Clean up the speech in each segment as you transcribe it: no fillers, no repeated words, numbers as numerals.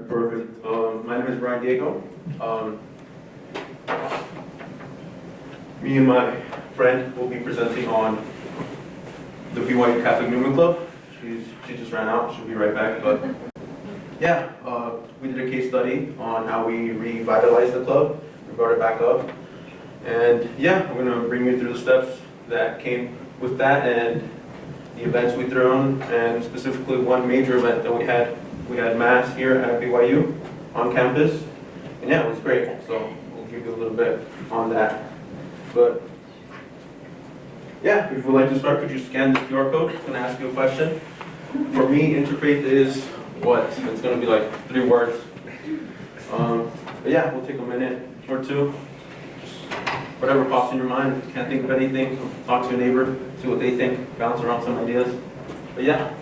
Perfect. My name is Bryan Diego. Me and my friend will be presenting on the BYU Catholic Newman Club. She just ran out. She'll be right back. But yeah, we did a case study on how we revitalized the club, we brought it back up, and yeah, we're gonna bring you through the steps that came with that and the events we threw on, and specifically one major event that we had. We had Mass here at BYU on campus, and yeah, it was great. So we'll give you a little bit on that. But yeah, if you'd like to start, could you scan this QR code? It's going to ask you a question. For me, interfaith is what? It's going to be like 3 words. But yeah, we'll take a minute or two. Just whatever pops in your mind. If you can't think of anything, talk to your neighbor, see what they think, bounce around some ideas. But yeah.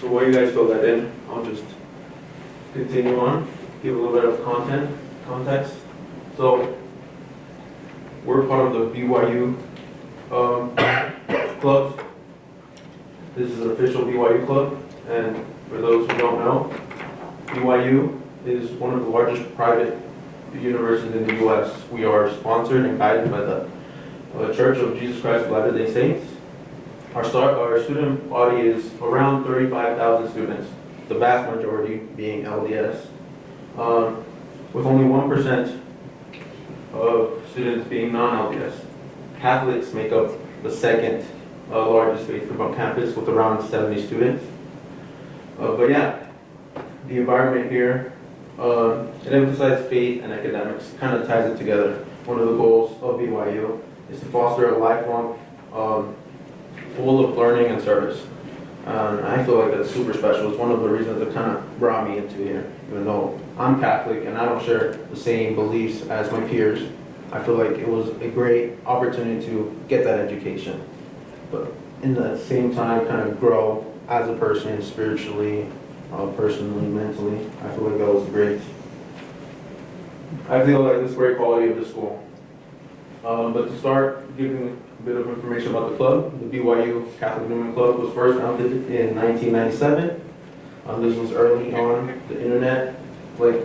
So while you guys fill that in, I'll just continue on, give a little bit of context. So we're part of the BYU clubs. This is an official BYU club, and for those who don't know, BYU is one of the largest private universities in the U.S. We are sponsored and guided by the Church of Jesus Christ of Latter-day Saints. Our student body is around 35,000 students, the vast majority being LDS, with only 1% of students being non-LDS. Catholics make up the second largest faith group on campus with around 70 students. But yeah, the environment here, it emphasizes faith and academics, kind of ties it together. One of the goals of BYU is to foster a lifelong full of learning and service. I feel like that's super special. It's one of the reasons that kind of brought me into here. Even though I'm Catholic and I don't share the same beliefs as my peers, I feel like it was a great opportunity to get that education. But in the same time, kind of grow as a person spiritually, personally, mentally. I feel like that was great. I feel like this is great quality of the school. But to start giving a bit of information about the club, the BYU Catholic Newman Club was first founded in 1997. This was early on the internet, like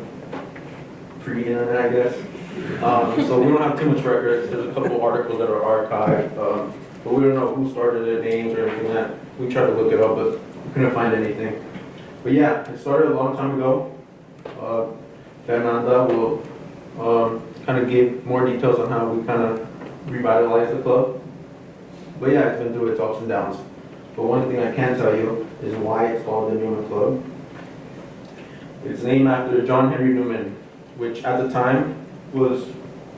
pre-internet, I guess. So we don't have too much records. There's a couple articles that are archived, but we don't know who started it, names or anything like that. We tried to look it up, but we couldn't find anything. But yeah, it started a long time ago. Fernanda will kind of give more details on how we kind of revitalized the club. But yeah, it's been through its ups and downs. But one thing I can tell you is why it's called the Newman Club. It's named after John Henry Newman, which at the time was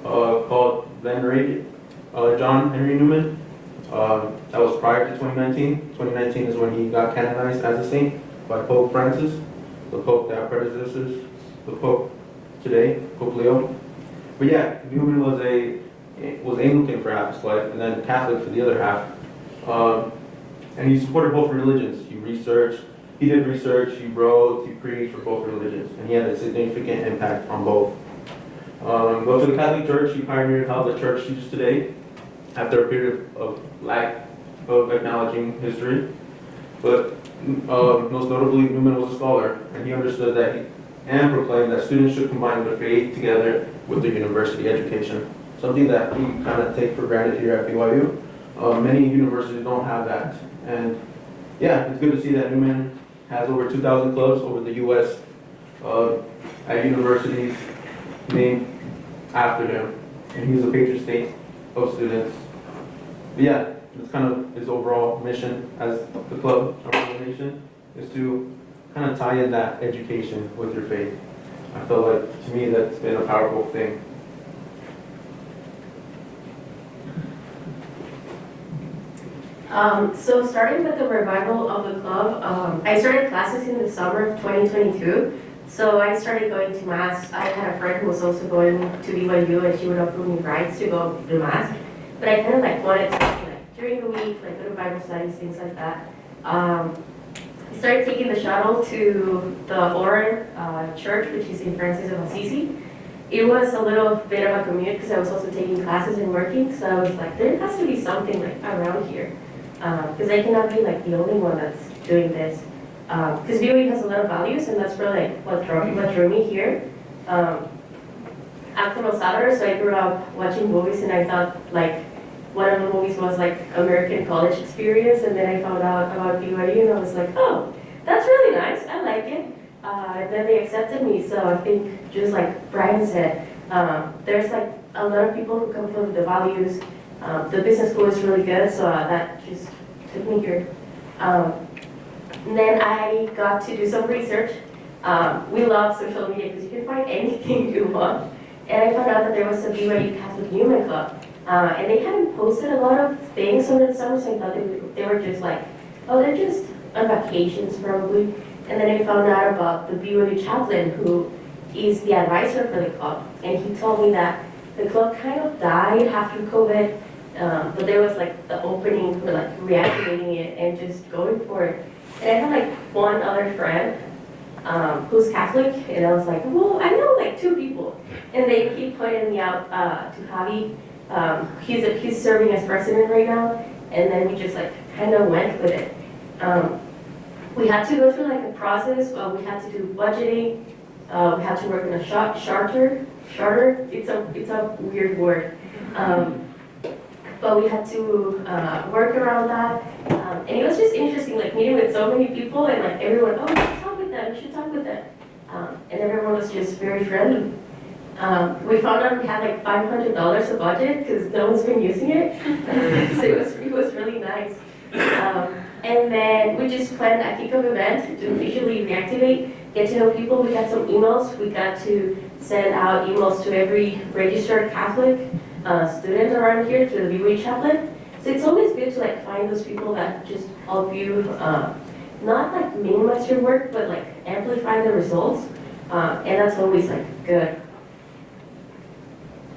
called venerated John Henry Newman. That was prior to 2019. 2019 is when he got canonized as a saint by Pope Francis, the Pope that predecessors the Pope today, Pope Leo. But yeah, Newman was Anglican for half his life, and then Catholic for the other half. And he supported both religions. He did research, he wrote, he preached for both religions, and he had a significant impact on both. But for the Catholic Church, he pioneered how the Church teaches today, after a period of lack of acknowledging history. But most notably, Newman was a scholar, and he understood that and proclaimed that students should combine their faith together with their university education. Something that we kind of take for granted here at BYU. Many universities don't have that. And yeah, it's good to see that Newman has over 2,000 clubs over the U.S. At universities named after him. And he's a patron saint of students. But yeah, it's kind of his overall mission as the club, our organization, is to kind of tie in that education with your faith. I feel like, to me, that's been a powerful thing. So starting with the revival of the club, I started classes in the summer of 2022. So I started going to Mass. I had a friend who was also going to BYU, and she would offer me rides to go to Mass. But I kind of like wanted to, like, during the week, like, go to Bible studies, things like that. I started taking the shuttle to the Oren church, which is in Francis of Assisi. It was a little bit of a commute because I was also taking classes and working. So I was like, there has to be something like around here, because I cannot be like the only one that's doing this. Because BYU has a lot of values, and that's really like what drew me here. I'm from El Salvador, so I grew up watching movies, and I thought like one of the movies was like American College Experience, and then I found out about BYU, and I was like, oh, that's really nice. I like it. And then they accepted me. So I think, just like Bryan said, there's like a lot of people who come from the values. The business school is really good, so that just took me here. And then I got to do some research. We love social media because you can find anything you want. And I found out that there was a BYU Catholic Human Club. And they hadn't posted a lot of things over the summer, so I thought they were just like, oh, they're just on vacations probably. And then I found out about the BYU chaplain, who is the advisor for the club. And he told me that the club kind of died after COVID, but there was like the opening for like reactivating it and just going for it. And I had like one other friend who's Catholic, and I was like, well, I know like 2 people. And then he pointed me out to Javi. He's serving as president right now, and then we just like kind of went with it. We had to go through like a process. We had to do budgeting. We had to work in a charter. It's a weird word. But we had to work around that. And it was just interesting, like meeting with so many people, and like everyone, oh, we should talk with them, we should talk with them. And everyone was just very friendly. We found out we had like $500 of budget because no one's been using it. So it was really nice. And then we just planned a kickoff event to officially reactivate, get to know people. We got some emails. We got to send out emails to every registered Catholic student around here through the BYU chaplain. So it's always good to like find those people that just help you, not like minimize your work, but like amplify the results. And that's always like good.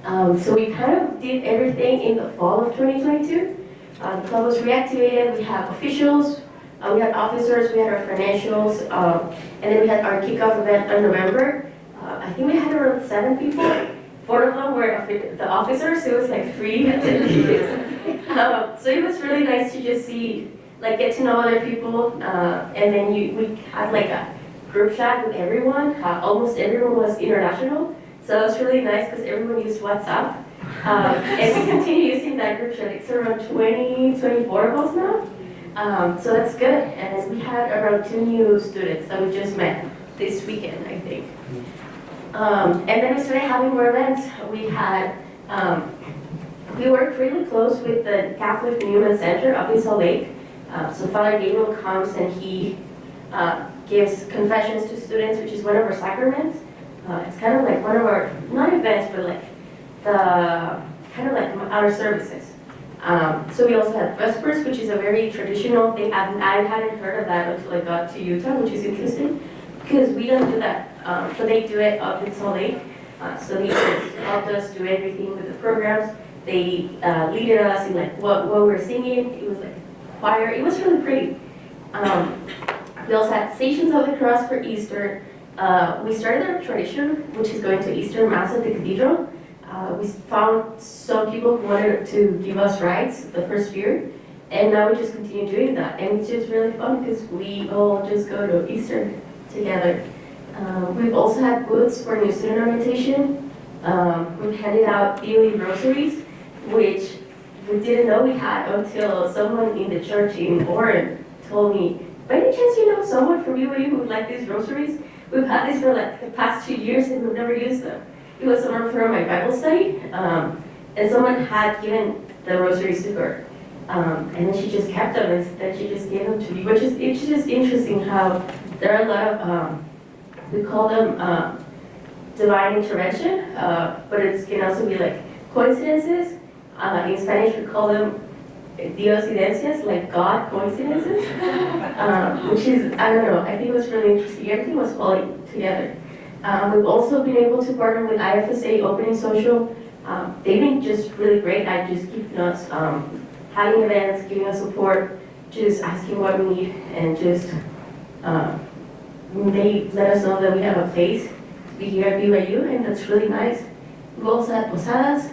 So we kind of did everything in the fall of 2022. The club was reactivated. We have officials, we had officers, we had our financials, and then we had our kickoff event in November. I think we had around 7 people. 4 of them were the officers, so it was like 3 attendees. So it was really nice to just see, like get to know other people, and then we had like a group chat with everyone. Almost everyone was international. So it was really nice because everyone used WhatsApp. And we continue using that group chat. It's around 24 of us now. So that's good. And we had around 2 new students that we just met this weekend, I think. And then we started having more events. We worked really close with the Catholic Newman Center up in Salt Lake. So Father Gabriel comes and he gives confessions to students, which is one of our sacraments. It's kind of like one of our, not events, but like kind of like our services. So we also had Vespers, which is a very traditional thing. I hadn't heard of that until I got to Utah, which is interesting, because we don't do that, but they do it up in Salt Lake. So they just helped us do everything with the programs. They leaded us in like what we were singing. It was like choir. It was really pretty. We also had Stations of the Cross for Easter. We started our tradition, which is going to Easter Mass at the Cathedral. We found some people who wanted to give us rides the first year, and now we just continue doing that. And it's just really fun because we all just go to Easter together. We've also had booths for new student orientation. We've handed out daily groceries, which we didn't know we had until someone in the church in Oren told me, by any chance you know someone from BYU who would like these groceries? We've had these for like the past 2 years and we've never used them. It was someone from my Bible study, and someone had given the rosaries to her. And then she just kept them, and then she just gave them to me, which is, it's just interesting how there are a lot of, we call them divine intervention, but it can also be like coincidences. In Spanish we call them diosidencias, like God coincidences, which is, I don't know, I think it was really interesting. Everything was falling together. We've also been able to partner with IFSA Opening Social. They've been just really great at just keeping us, having events, giving us support, just asking what we need, and just, they let us know that we have a place to be here at BYU, and that's really nice. We've also had posadas,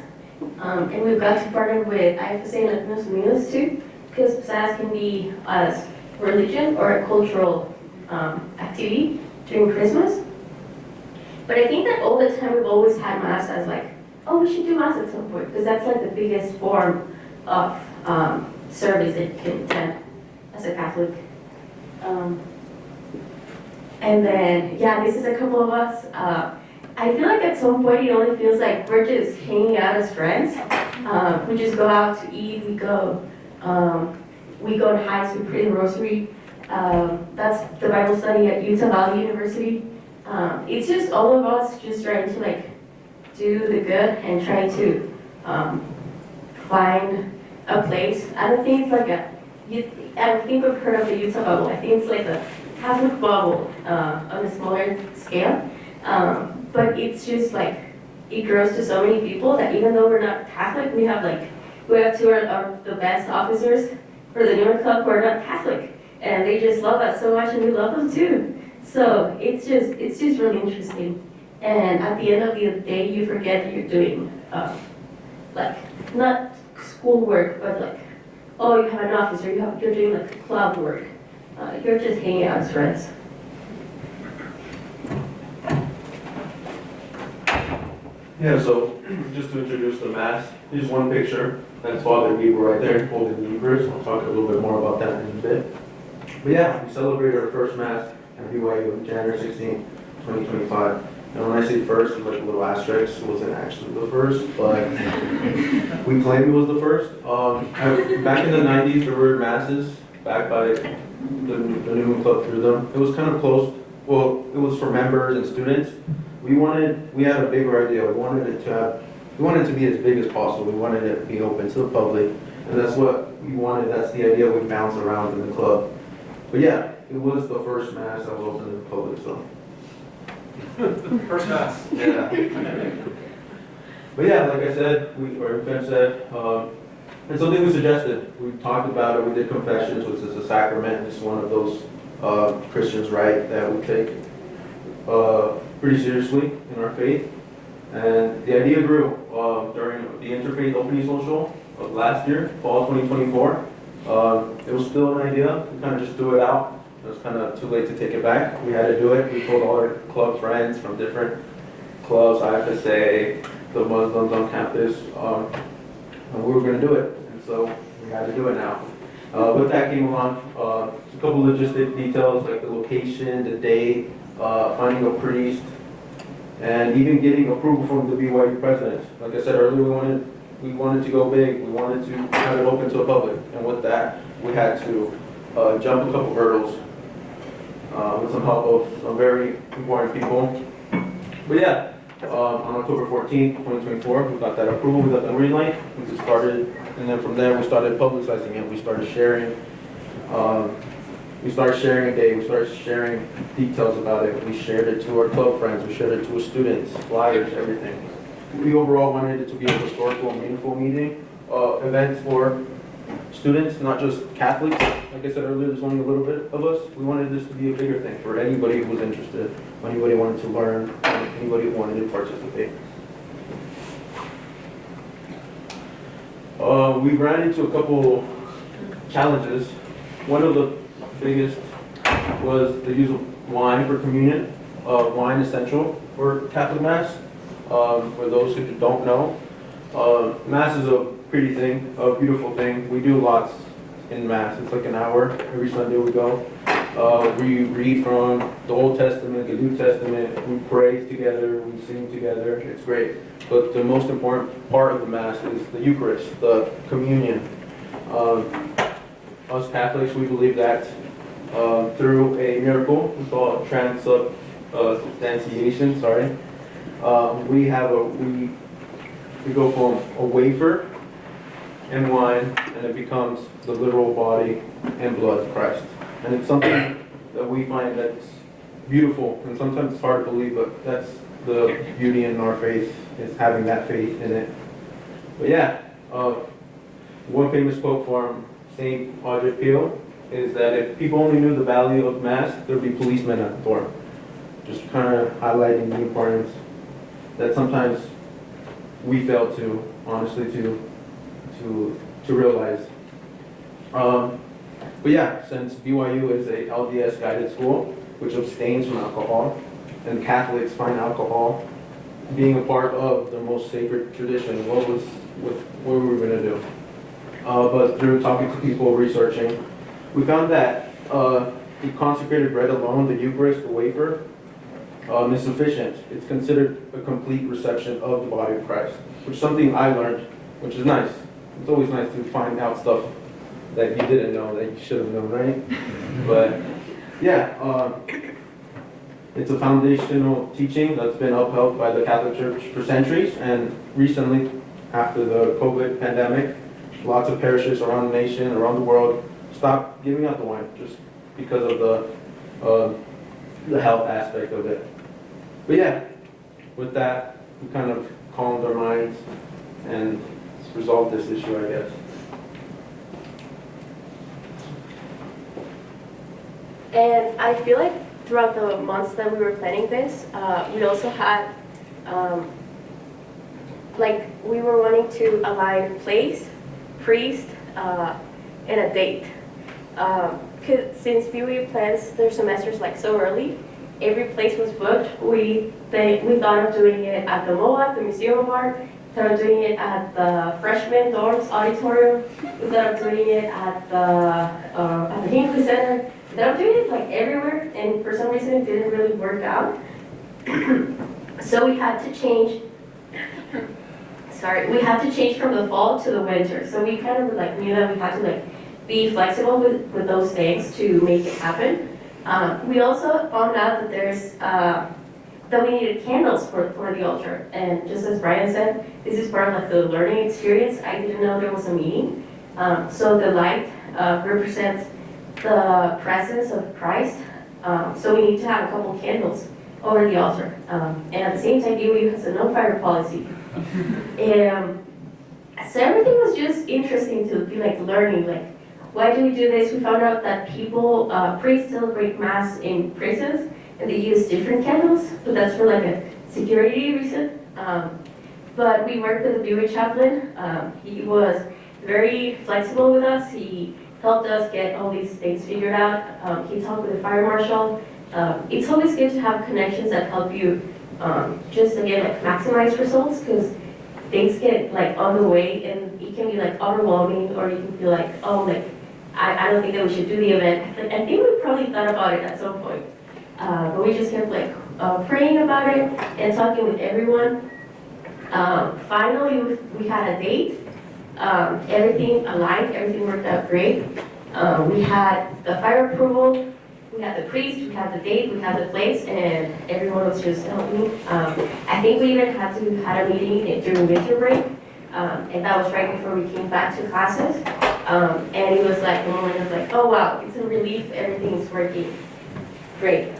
and we've got to partner with IFSA and Latinos Unidos too, because posadas can be as religion or a cultural activity during Christmas. But I think that all the time we've always had Mass as like, oh, we should do Mass at some point, because that's like the biggest form of service that you can attend as a Catholic. And then, yeah, this is a couple of us. I feel like at some point it only feels like we're just hanging out as friends. We just go out to eat, we go on hikes, we pray the rosary. That's the Bible study at Utah Valley University. It's just all of us just trying to like do the good and try to find a place. I don't think it's like I think we've heard of the Utah bubble. I think it's like a Catholic bubble on a smaller scale. But it's just like, it grows to so many people that even though we're not Catholic, we have two of the best officers for the Newer Club who are not Catholic. And they just love us so much and we love them too. So it's just really interesting. And at the end of the day, you forget that you're doing, like, not schoolwork, but like, oh, you have an office, or you're doing like club work. You're just hanging out as friends. Yeah, so just to introduce the Mass, here's one picture. That's Father Bieber right there holding the Eucharist. I'll talk a little bit more about that in a bit. But yeah, we celebrated our first Mass at BYU on January 16, 2025. And when I say first, it's like a little asterisk. It wasn't actually the first, but we claimed it was the first. Back in the 90s, there were Masses back by the Newman Club through them. It was kind of close. Well, it was for members and students. We had a bigger idea. We wanted it to be as big as possible. We wanted it to be open to the public, and that's what we wanted. That's the idea we bounce around in the club. But yeah, it was the first Mass that was open to the public, so. First Mass. Yeah. But yeah, like I said, or Finn said, and something we suggested, we talked about it, we did confessions, which is a sacrament. It's one of those Christians' right that we take pretty seriously in our faith. And the idea grew during the Interfaith Opening Social of last year, fall 2024. It was still an idea, we kind of just threw it out. It was kind of too late to take it back. We had to do it. We told all our club friends from different clubs, IFSA, the Muslims on campus, and we were going to do it. And so we had to do it now. With that came along a couple logistic details like the location, the date, finding a priest, and even getting approval from the BYU president. Like I said earlier, we wanted to go big. We wanted to have it open to the public. And with that, we had to jump a couple hurdles with some help of some very important people. But yeah, on October 14th, 2024, we got that approval, we got the green light, we just started, and then from there we started publicizing it. We started sharing a day, we started sharing details about it. We shared it to our club friends, we shared it to our students, flyers, everything. We overall wanted it to be a historical, meaningful meeting, event for students, not just Catholics. Like I said earlier, there's only a little bit of us. We wanted this to be a bigger thing for anybody who was interested, anybody who wanted to learn, anybody who wanted to participate. We ran into a couple challenges. One of the biggest was the use of wine for communion. Wine is essential for Catholic Mass. For those who don't know, Mass is a pretty thing, a beautiful thing. We do lots in Mass. It's like an hour every Sunday we go. We read from the Old Testament, the New Testament. We pray together, we sing together. It's great. But the most important part of the Mass is the Eucharist, the communion. Us Catholics, we believe that through a miracle we call it transubstantiation. We go from a wafer and wine, and it becomes the literal body and blood of Christ. And it's something that we find that's beautiful, and sometimes it's hard to believe, but that's the beauty in our faith, is having that faith in it. But yeah, one famous quote from St. Audrey Peel is that if people only knew the value of Mass, there'd be policemen at the door. Just kind of highlighting the importance that sometimes we fail to, honestly, to realize. But yeah, since BYU is a LDS guided school, which abstains from alcohol, and Catholics find alcohol being a part of the most sacred tradition, what were we going to do? But through talking to people, researching, we found that the consecrated bread alone, the Eucharist, the wafer, is sufficient. It's considered a complete reception of the body of Christ, which is something I learned, which is nice. It's always nice to find out stuff that you didn't know that you should have known, right? But yeah, it's a foundational teaching that's been upheld by the Catholic Church for centuries, and recently, after the COVID pandemic, lots of parishes around the nation, around the world, stopped giving out the wine just because of the health aspect of it. But yeah, with that, we kind of calmed our minds and resolved this issue, I guess. And I feel like throughout the months that we were planning this, we also had, we were wanting to align place, priest, and a date. Because since BYU plans their semesters so early, every place was booked. We thought of doing it at the MOA, the Museum of Art. Thought of doing it at the freshman dorms auditorium. We thought of doing it at the Hinckley Center. We thought of doing it everywhere, and for some reason it didn't really work out. So we had to change. We had to change from the fall to the winter. So we kind of knew that we had to be flexible with those things to make it happen. We also found out that that we needed candles for the altar. And just as Bryan said, this is part of the learning experience. I didn't know there was a meaning. So the light represents the presence of Christ. So we need to have a couple candles over the altar. And at the same time, BYU has a no fire policy. So everything was just interesting to be learning, why do we do this? We found out that priests celebrate Mass in prisons, and they use different candles, but that's for a security reason. But we worked with the BYU chaplain. He was very flexible with us. He helped us get all these things figured out. He talked with the fire marshal. It's always good to have connections that help you just again maximize results, because things get on the way, and it can be overwhelming, or you can feel I don't think that we should do the event. I think we probably thought about it at some point, but we just kept praying about it and talking with everyone. Finally, we had a date. Everything aligned. Everything worked out great. We had the fire approval. We had the priest. We had the date. We had the place, and everyone was just helping. I think we even had a meeting during winter break, and that was right before we came back to classes. And it was a moment of oh wow, it's a relief, everything's working great.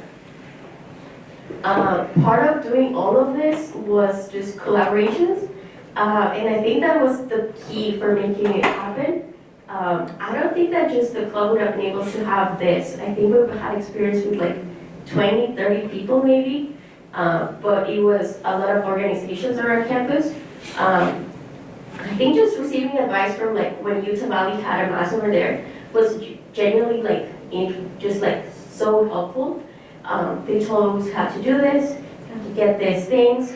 Part of doing all of this was just collaborations, and I think that was the key for making it happen. I don't think that just the club would have been able to have this. I think we've had experience with 20, 30 people maybe, but it was a lot of organizations around campus. I think just receiving advice from when Utah Valley had a Mass over there was genuinely so helpful. They told us how to do this, how to get these things.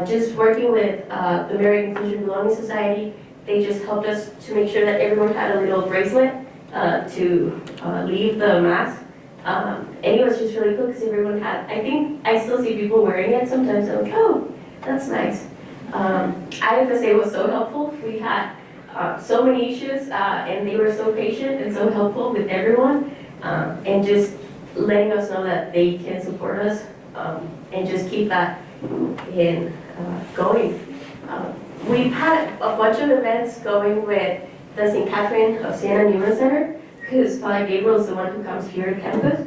Just working with the American Inclusion Belonging Society, they just helped us to make sure that everyone had a little bracelet to leave the Mass. And it was just really cool because everyone had, I think I still see people wearing it sometimes. I'm oh, that's nice. IFSA was so helpful. We had so many issues, and they were so patient and so helpful with everyone, and just letting us know that they can support us, and just keep that going. We've had a bunch of events going with the St. Catherine of Siena Newman Center, because Father Gabriel is the one who comes here to campus.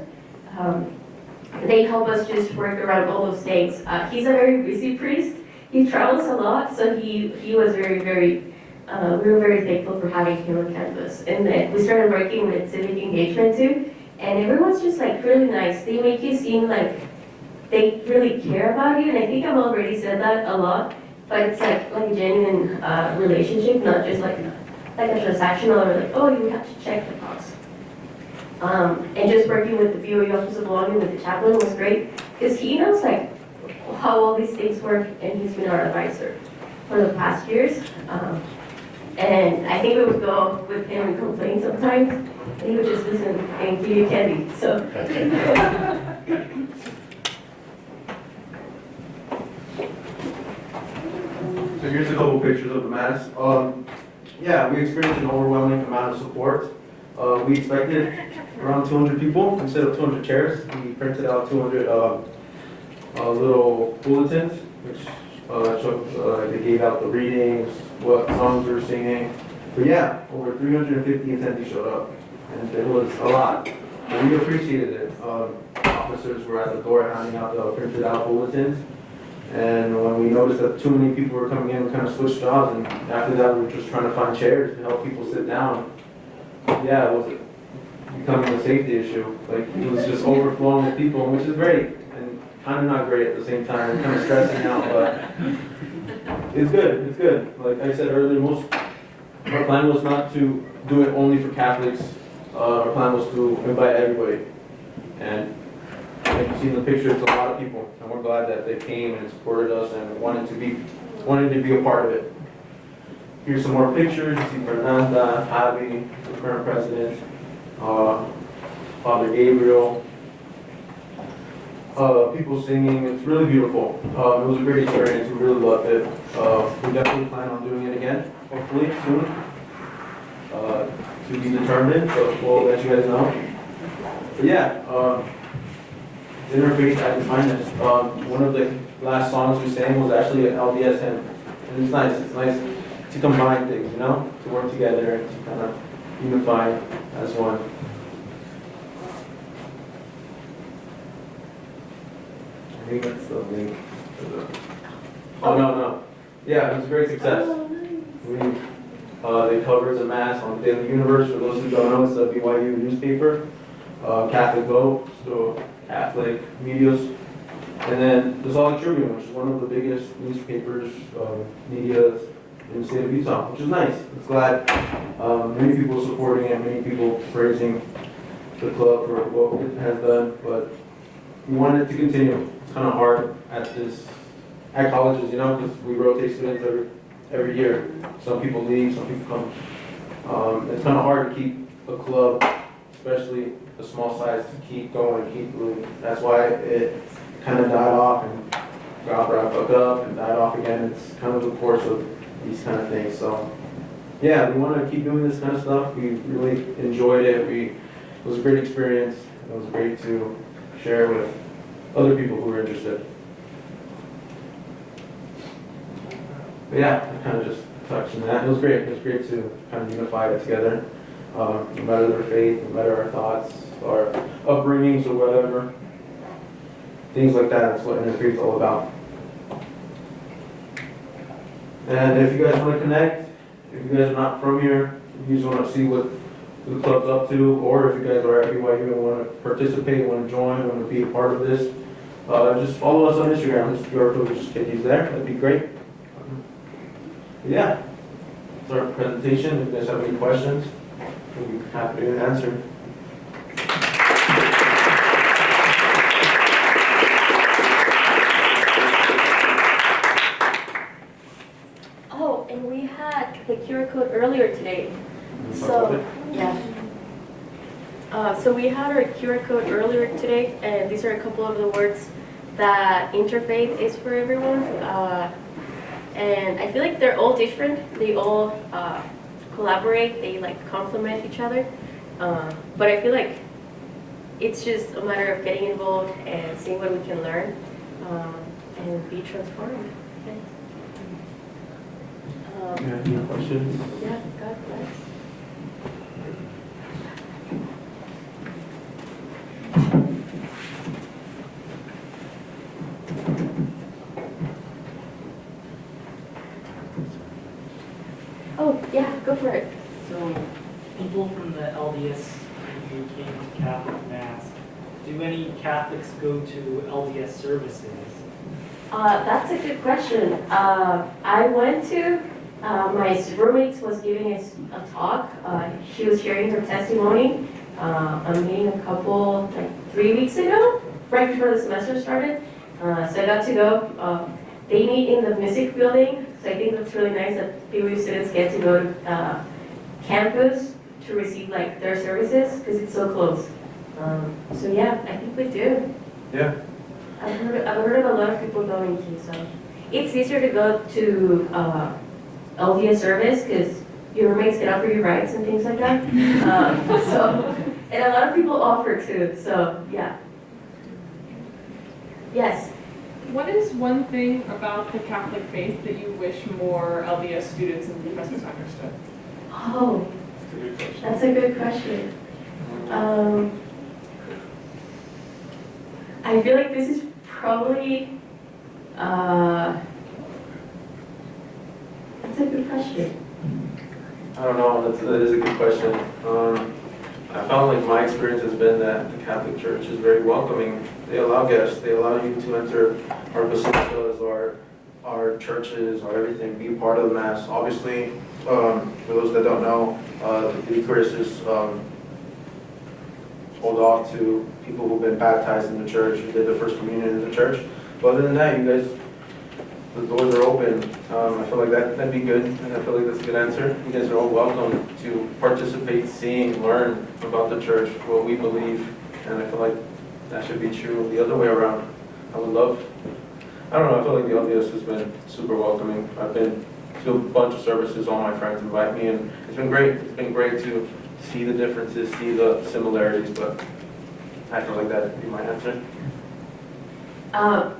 they help us just work around all those things. He's a very busy priest. He travels a lot, so he was very, very, we were very thankful for having him on campus. And then we started working with civic engagement too, and everyone's just like really nice. They make you seem like they really care about you, and I think I've already said that a lot, but it's like a genuine relationship, not just like a transactional or like, oh, you have to check the box. And just working with the BOE Office of Belonging with the chaplain was great, because he knows like how all these things work, and he's been our advisor for the past years. And I think we would go with him and complain sometimes, and he would just listen and give you candy, so. So here's a couple pictures of the Mass. Yeah, we experienced an overwhelming amount of support. We expected around 200 people instead of 200 chairs. We printed out 200 little bulletins, which showed, they gave out the readings, what songs we were singing. But yeah, over 350 attendees showed up, and it was a lot. And we appreciated it. Officers were at the door handing out the printed out bulletins. And when we noticed that too many people were coming in, we kind of switched jobs, and after that we were just trying to find chairs to help people sit down. Yeah, it was becoming a safety issue. Like, it was just overflowing with people, which is great, and kind of not great at the same time. It's kind of stressing out, but it's good, it's good. Like I said earlier, our plan was not to do it only for Catholics. Our plan was to invite everybody. And like you see in the picture, it's a lot of people, and we're glad that they came and supported us and wanted to be a part of it. Here's some more pictures. You see Fernanda, Abby, the current president, Father Gabriel, people singing. It's really beautiful. It was a great experience. We really loved it. We definitely plan on doing it again, hopefully soon. To be determined, but we'll let you guys know. But yeah. Interfaith and Faith-based. One of the last songs we sang was actually an LDS hymn. And it's nice to combine things, you know, to work together and to kind of unify as one. I think that's the link. Oh, no. Yeah, it was a great success. They covered the Mass on the Daily Universe. For those who don't know, it's the BYU newspaper. Catholic Vote, so Catholic medias, and then the Salt Lake Tribune, which is one of the biggest newspapers, media in the state of Utah, which is nice. It's glad many people supporting it, many people praising the club for what it has done, but we want it to continue. It's kind of hard at colleges, you know, because we rotate students every year. Some people leave, some people come. It's kind of hard to keep a club, especially the small size, to keep going, keep moving. That's why it kind of died off and got back up and died off again. It's kind of the course of these kind of things. So yeah, we want to keep doing this kind of stuff. We really enjoyed it. It was a great experience. It was great to share with other people who were interested. But yeah, I kind of just touched on that. It was great. It was great to kind of unify it together. No matter their faith, no matter our thoughts, our upbringings, or whatever. Things like that. That's what Interfaith is all about. And if you guys want to connect, if you guys are not from here, if you just want to see what the club's up to, or if you guys are at BYU and want to participate, want to join, want to be a part of this, just follow us on Instagram. This QR code just get used there. That'd be great. Yeah. That's our presentation. If you guys have any questions, we'll be happy to answer. Oh, and we had the QR code earlier today. So, yeah. So we had our QR code earlier today, and these are a couple of the words that interfaith is for everyone. And I feel like they're all different. They all collaborate. They like complement each other. But I feel like it's just a matter of getting involved and seeing what we can learn and be transformed. Any questions? Yeah, God bless. Oh, yeah, go for it. So, people from the LDS who came to Catholic Mass, do any Catholics go to LDS services? That's a good question. I went to, my roommate was giving us a talk. She was sharing her testimony. I'm meeting a couple, like 3 weeks ago, right before the semester started. So I got to go. They meet in the music building, so I think that's really nice that BYU students get to go to campus to receive like their services because it's so close. So yeah, I think we do. Yeah. I've heard of a lot of people going to, so it's easier to go to LDS service because your roommates can offer you rides and things like that. And a lot of people offer too, so yeah. Yes. What is one thing about the Catholic faith that you wish more LDS students and professors understood? Oh, that's a good question. I feel like this is probably, that's a good question. I don't know, that is a good question. I found like my experience has been that the Catholic Church is very welcoming. They allow guests, they allow you to enter our basilicas, our churches, our everything, be part of the Mass. Obviously, for those that don't know, the Eucharist is hold off to people who've been baptized in the church, who did the first communion in the church. But other than that, you guys, the doors are open. I feel like that'd be good, and I feel like that's a good answer. You guys are all welcome to participate, seeing, learn about the church, what we believe, and I feel like that should be true the other way around. I would love, I don't know, I feel like the LDS has been super welcoming. I've been to a bunch of services, all my friends invite me, and it's been great. It's been great to see the differences, see the similarities, but I feel like that'd be my answer.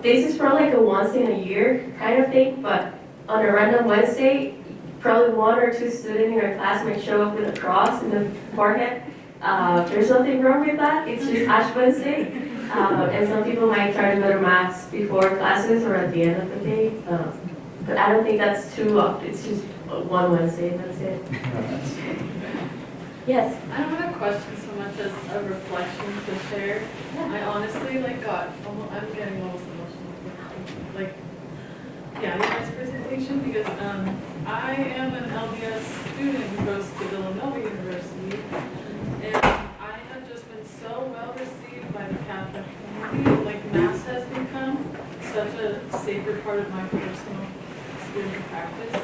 This is probably like a once in a year kind of thing, but on a random Wednesday, probably 1 or 2 students in our class might show up with a cross in the forehead. There's nothing wrong with that. It's just Ash Wednesday. And some people might try to go to Mass before classes or at the end of the day. But I don't think that's too often. It's just one Wednesday, that's it. Yes? I don't have a question so much as a reflection to share. I honestly I'm getting almost emotional with your guys' presentation because I am an LDS student who goes to Villanova University, and I have just been so well received by the Catholic community. Like Mass has become such a sacred part of my personal student practice.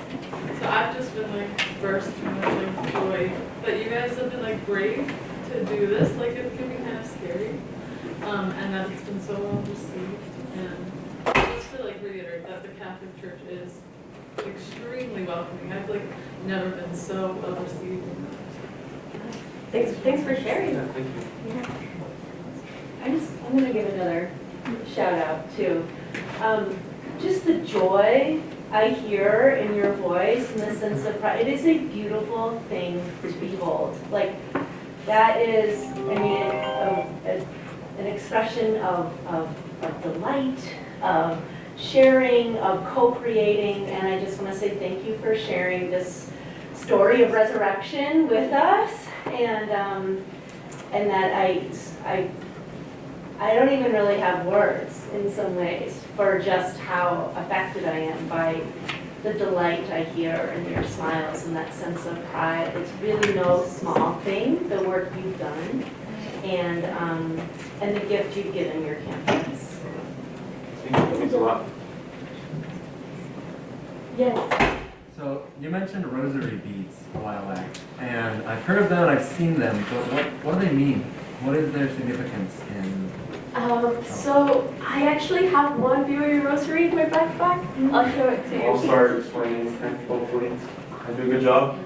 So I've just been like bursting with like joy that you guys have been like brave to do this. Like it can be kind of scary, and that it's been so well received. And just to like reiterate that the Catholic Church is extremely welcoming. I've like never been so well received. Thanks for sharing. Yeah, thank you. I'm gonna give another shout out to just the joy I hear in your voice and the sense of pride. It is a beautiful thing to behold. Like that is, I mean, an expression of delight, of sharing, of co-creating, and I just want to say thank you for sharing this story of resurrection with us, and that I don't even really have words in some ways for just how affected I am by the delight I hear in your smiles and that sense of pride. It's really no small thing, the work you've done, and the gift you've given your campus. Thank you. It means a lot. Yes. So you mentioned rosary beads a while back, and I've heard of them and I've seen them, but what do they mean? What is their significance in? So I actually have one BYU rosary in my backpack. I'll show it to you. I'll start explaining, and hopefully I do a good job.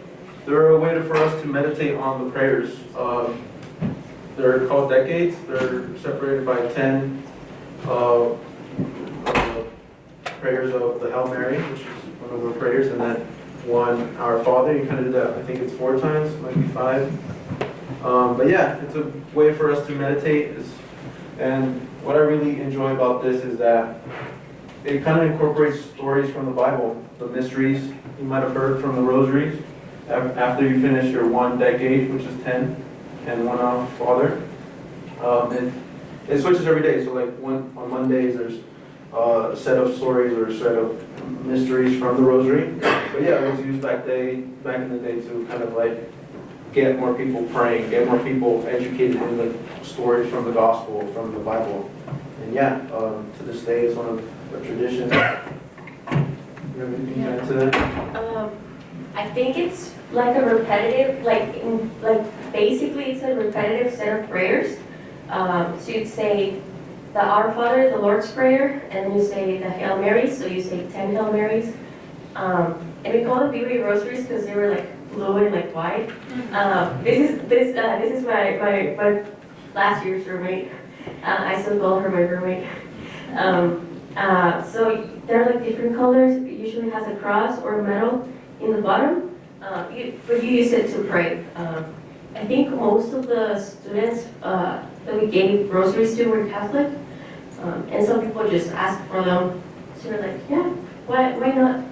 They're a way for us to meditate on the prayers. They're called decades. They're separated by 10 prayers of the Hail Mary, which is one of the prayers, and then one Our Father. You kind of do that, I think it's 4 times, might be 5. But yeah, it's a way for us to meditate. And what I really enjoy about this is that it kind of incorporates stories from the Bible, the mysteries you might have heard from the rosaries. after you finish your one decade, which is 10, and one Father. It switches every day, so like on Mondays, there's a set of stories or a set of mysteries from the Rosary. But yeah, it was used back in the day to kind of like get more people praying, get more people educated in the stories from the Gospel, from the Bible. And yeah, to this day, it's one of the traditions. You have anything to add to that? I think it's like a repetitive, basically it's a repetitive set of prayers. So you'd say the Our Father, the Lord's Prayer, and then you say the Hail Marys, so you say 10 Hail Marys. And we call it BB rosaries because they were like blue and like white. This is my last year's roommate. I still call her my roommate. So they're like different colors. It usually has a cross or a medal in the bottom, but you use it to pray. I think most of the students that we gave rosaries to were Catholic, and some people just asked for them. So we're like, yeah, why not?